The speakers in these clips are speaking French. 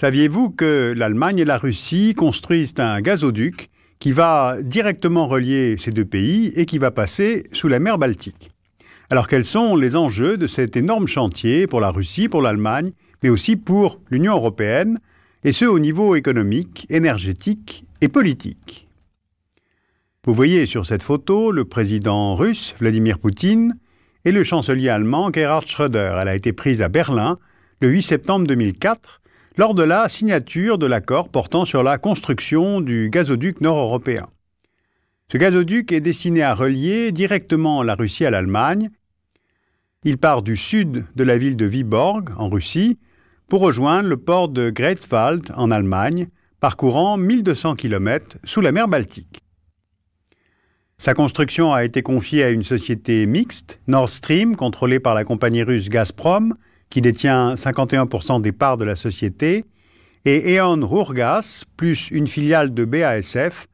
Saviez-vous que l'Allemagne et la Russie construisent un gazoduc qui va directement relier ces deux pays et qui va passer sous la mer Baltique? Alors quels sont les enjeux de cet énorme chantier pour la Russie, pour l'Allemagne, mais aussi pour l'Union européenne, et ce au niveau économique, énergétique et politique? Vous voyez sur cette photo le président russe, Vladimir Poutine, et le chancelier allemand, Gerhard Schröder. Elle a été prise à Berlin le 8 septembre 2004, lors de la signature de l'accord portant sur la construction du gazoduc nord-européen. Ce gazoduc est destiné à relier directement la Russie à l'Allemagne. Il part du sud de la ville de Vyborg, en Russie, pour rejoindre le port de Greifswald, en Allemagne, parcourant 1200 km sous la mer Baltique. Sa construction a été confiée à une société mixte, Nord Stream, contrôlée par la compagnie russe Gazprom, qui détient 51% des parts de la société, et E.ON Ruhrgas, plus une filiale de BASF,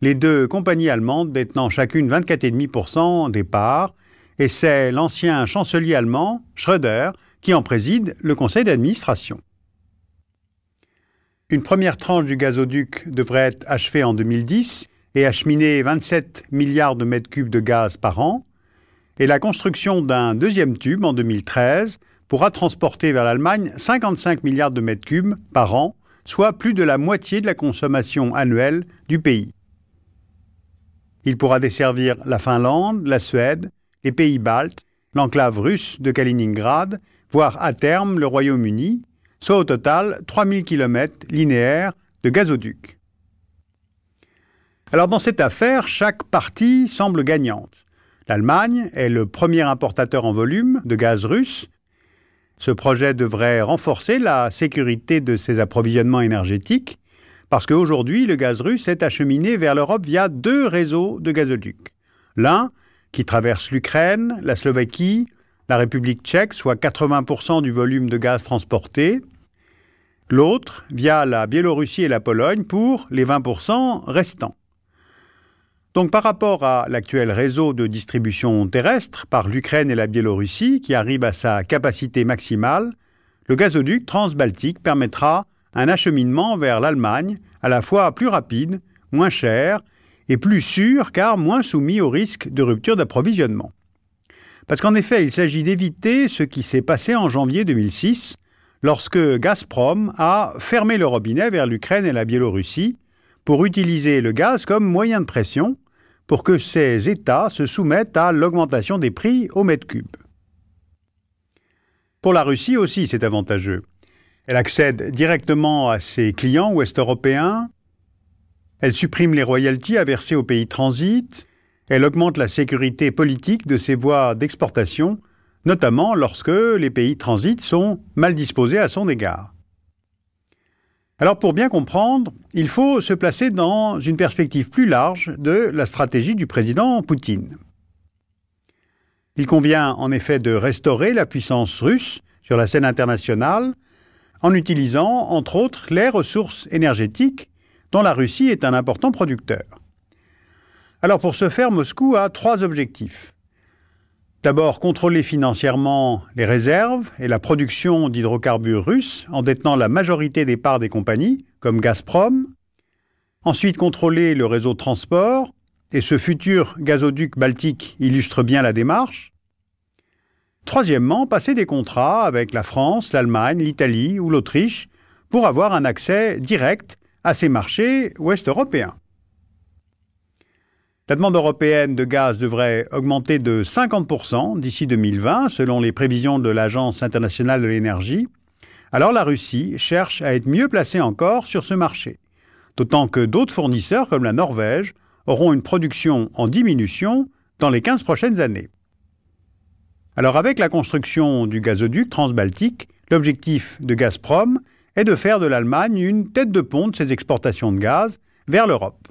les deux compagnies allemandes détenant chacune 24,5% des parts, et c'est l'ancien chancelier allemand, Schröder, qui en préside le conseil d'administration. Une première tranche du gazoduc devrait être achevée en 2010 et acheminer 27 milliards de mètres cubes de gaz par an, et la construction d'un deuxième tube en 2013 pourra transporter vers l'Allemagne 55 milliards de mètres cubes par an, soit plus de la moitié de la consommation annuelle du pays. Il pourra desservir la Finlande, la Suède, les pays baltes, l'enclave russe de Kaliningrad, voire à terme le Royaume-Uni, soit au total 3000 km linéaires de gazoduc. Alors dans cette affaire, chaque partie semble gagnante. L'Allemagne est le premier importateur en volume de gaz russe. Ce projet devrait renforcer la sécurité de ses approvisionnements énergétiques parce qu'aujourd'hui, le gaz russe est acheminé vers l'Europe via deux réseaux de gazoducs. L'un qui traverse l'Ukraine, la Slovaquie, la République tchèque, soit 80% du volume de gaz transporté. L'autre via la Biélorussie et la Pologne pour les 20% restants. Donc par rapport à l'actuel réseau de distribution terrestre par l'Ukraine et la Biélorussie, qui arrive à sa capacité maximale, le gazoduc transbaltique permettra un acheminement vers l'Allemagne à la fois plus rapide, moins cher et plus sûr car moins soumis au risque de rupture d'approvisionnement. Parce qu'en effet, il s'agit d'éviter ce qui s'est passé en janvier 2006, lorsque Gazprom a fermé le robinet vers l'Ukraine et la Biélorussie pour utiliser le gaz comme moyen de pression pour que ces États se soumettent à l'augmentation des prix au mètre cube. Pour la Russie aussi, c'est avantageux. Elle accède directement à ses clients ouest-européens, elle supprime les royalties à verser aux pays de transit, elle augmente la sécurité politique de ses voies d'exportation, notamment lorsque les pays de transit sont mal disposés à son égard. Alors pour bien comprendre, il faut se placer dans une perspective plus large de la stratégie du président Poutine. Il convient en effet de restaurer la puissance russe sur la scène internationale en utilisant, entre autres, les ressources énergétiques dont la Russie est un important producteur. Alors pour ce faire, Moscou a trois objectifs. D'abord, contrôler financièrement les réserves et la production d'hydrocarbures russes en détenant la majorité des parts des compagnies, comme Gazprom. Ensuite, contrôler le réseau de transport, et ce futur gazoduc baltique illustre bien la démarche. Troisièmement, passer des contrats avec la France, l'Allemagne, l'Italie ou l'Autriche pour avoir un accès direct à ces marchés ouest-européens. La demande européenne de gaz devrait augmenter de 50% d'ici 2020, selon les prévisions de l'Agence internationale de l'énergie. Alors la Russie cherche à être mieux placée encore sur ce marché, d'autant que d'autres fournisseurs, comme la Norvège, auront une production en diminution dans les 15 prochaines années. Alors avec la construction du gazoduc transbaltique, l'objectif de Gazprom est de faire de l'Allemagne une tête de pont de ses exportations de gaz vers l'Europe.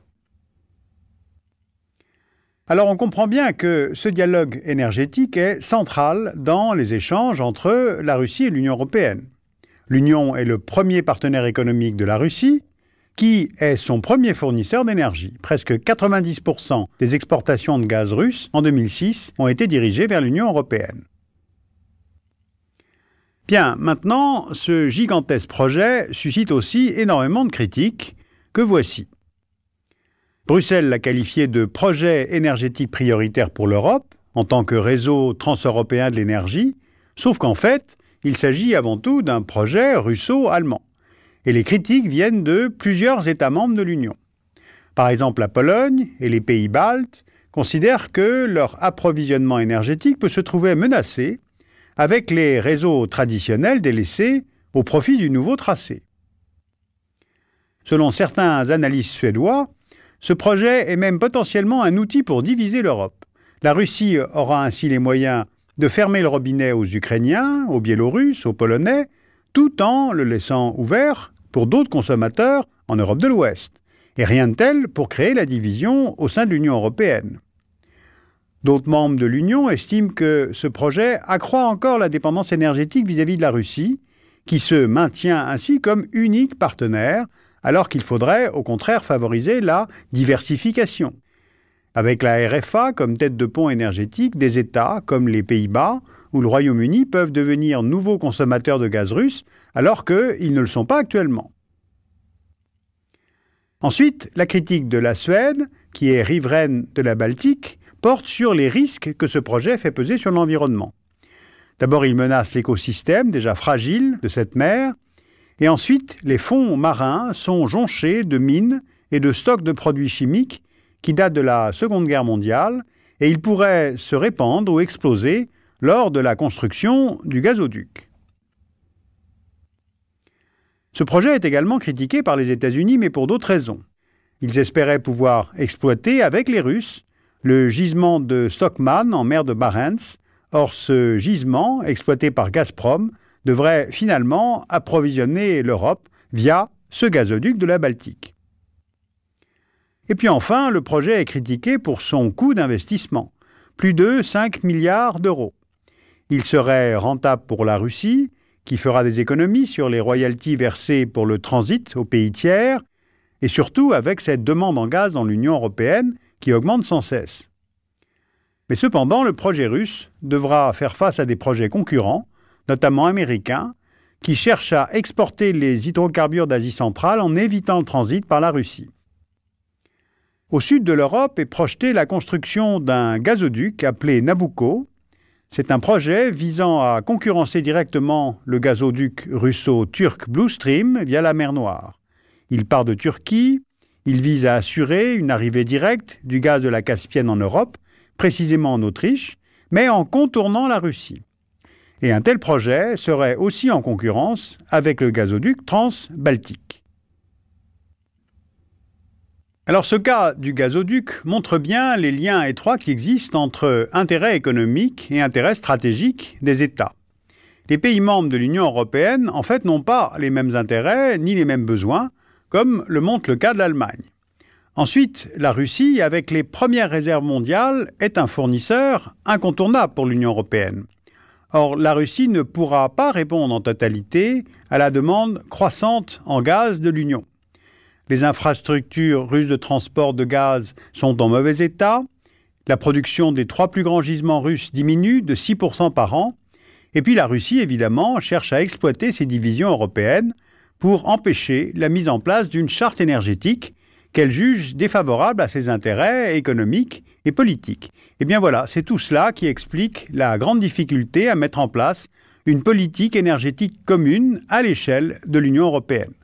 Alors on comprend bien que ce dialogue énergétique est central dans les échanges entre la Russie et l'Union européenne. L'Union est le premier partenaire économique de la Russie, qui est son premier fournisseur d'énergie. Presque 90% des exportations de gaz russe en 2006 ont été dirigées vers l'Union européenne. Bien, maintenant, ce gigantesque projet suscite aussi énormément de critiques, que voici. Bruxelles l'a qualifié de projet énergétique prioritaire pour l'Europe, en tant que réseau transeuropéen de l'énergie, sauf qu'en fait, il s'agit avant tout d'un projet russo-allemand. Et les critiques viennent de plusieurs États membres de l'Union. Par exemple, la Pologne et les pays baltes considèrent que leur approvisionnement énergétique peut se trouver menacé avec les réseaux traditionnels délaissés au profit du nouveau tracé. Selon certains analystes suédois, ce projet est même potentiellement un outil pour diviser l'Europe. La Russie aura ainsi les moyens de fermer le robinet aux Ukrainiens, aux Biélorusses, aux Polonais, tout en le laissant ouvert pour d'autres consommateurs en Europe de l'Ouest. Et rien de tel pour créer la division au sein de l'Union européenne. D'autres membres de l'Union estiment que ce projet accroît encore la dépendance énergétique vis-à-vis de la Russie, qui se maintient ainsi comme unique partenaire, alors qu'il faudrait au contraire favoriser la diversification. Avec la RFA comme tête de pont énergétique, des États comme les Pays-Bas ou le Royaume-Uni peuvent devenir nouveaux consommateurs de gaz russe, alors qu'ils ne le sont pas actuellement. Ensuite, la critique de la Suède, qui est riveraine de la Baltique, porte sur les risques que ce projet fait peser sur l'environnement. D'abord, il menace l'écosystème déjà fragile de cette mer, et ensuite, les fonds marins sont jonchés de mines et de stocks de produits chimiques qui datent de la Seconde Guerre mondiale, et ils pourraient se répandre ou exploser lors de la construction du gazoduc. Ce projet est également critiqué par les États-Unis, mais pour d'autres raisons. Ils espéraient pouvoir exploiter avec les Russes le gisement de Stockman en mer de Barents. Or, ce gisement, exploité par Gazprom, devrait finalement approvisionner l'Europe via ce gazoduc de la Baltique. Et puis enfin, le projet est critiqué pour son coût d'investissement, plus de 5 milliards d'euros. Il serait rentable pour la Russie, qui fera des économies sur les royalties versées pour le transit aux pays tiers, et surtout avec cette demande en gaz dans l'Union européenne qui augmente sans cesse. Mais cependant, le projet russe devra faire face à des projets concurrents, notamment américains, qui cherchent à exporter les hydrocarbures d'Asie centrale en évitant le transit par la Russie. Au sud de l'Europe est projetée la construction d'un gazoduc appelé Nabucco. C'est un projet visant à concurrencer directement le gazoduc russo-turc Blue Stream via la mer Noire. Il part de Turquie, il vise à assurer une arrivée directe du gaz de la Caspienne en Europe, précisément en Autriche, mais en contournant la Russie. Et un tel projet serait aussi en concurrence avec le gazoduc transbaltique. Alors ce cas du gazoduc montre bien les liens étroits qui existent entre intérêts économiques et intérêts stratégiques des États. Les pays membres de l'Union européenne, en fait, n'ont pas les mêmes intérêts ni les mêmes besoins, comme le montre le cas de l'Allemagne. Ensuite, la Russie, avec les premières réserves mondiales, est un fournisseur incontournable pour l'Union européenne. Or, la Russie ne pourra pas répondre en totalité à la demande croissante en gaz de l'Union. Les infrastructures russes de transport de gaz sont en mauvais état, la production des 3 plus grands gisements russes diminue de 6% par an, et puis la Russie, évidemment, cherche à exploiter ses divisions européennes pour empêcher la mise en place d'une charte énergétique qu'elle juge défavorable à ses intérêts économiques et politiques. Et bien voilà, c'est tout cela qui explique la grande difficulté à mettre en place une politique énergétique commune à l'échelle de l'Union européenne.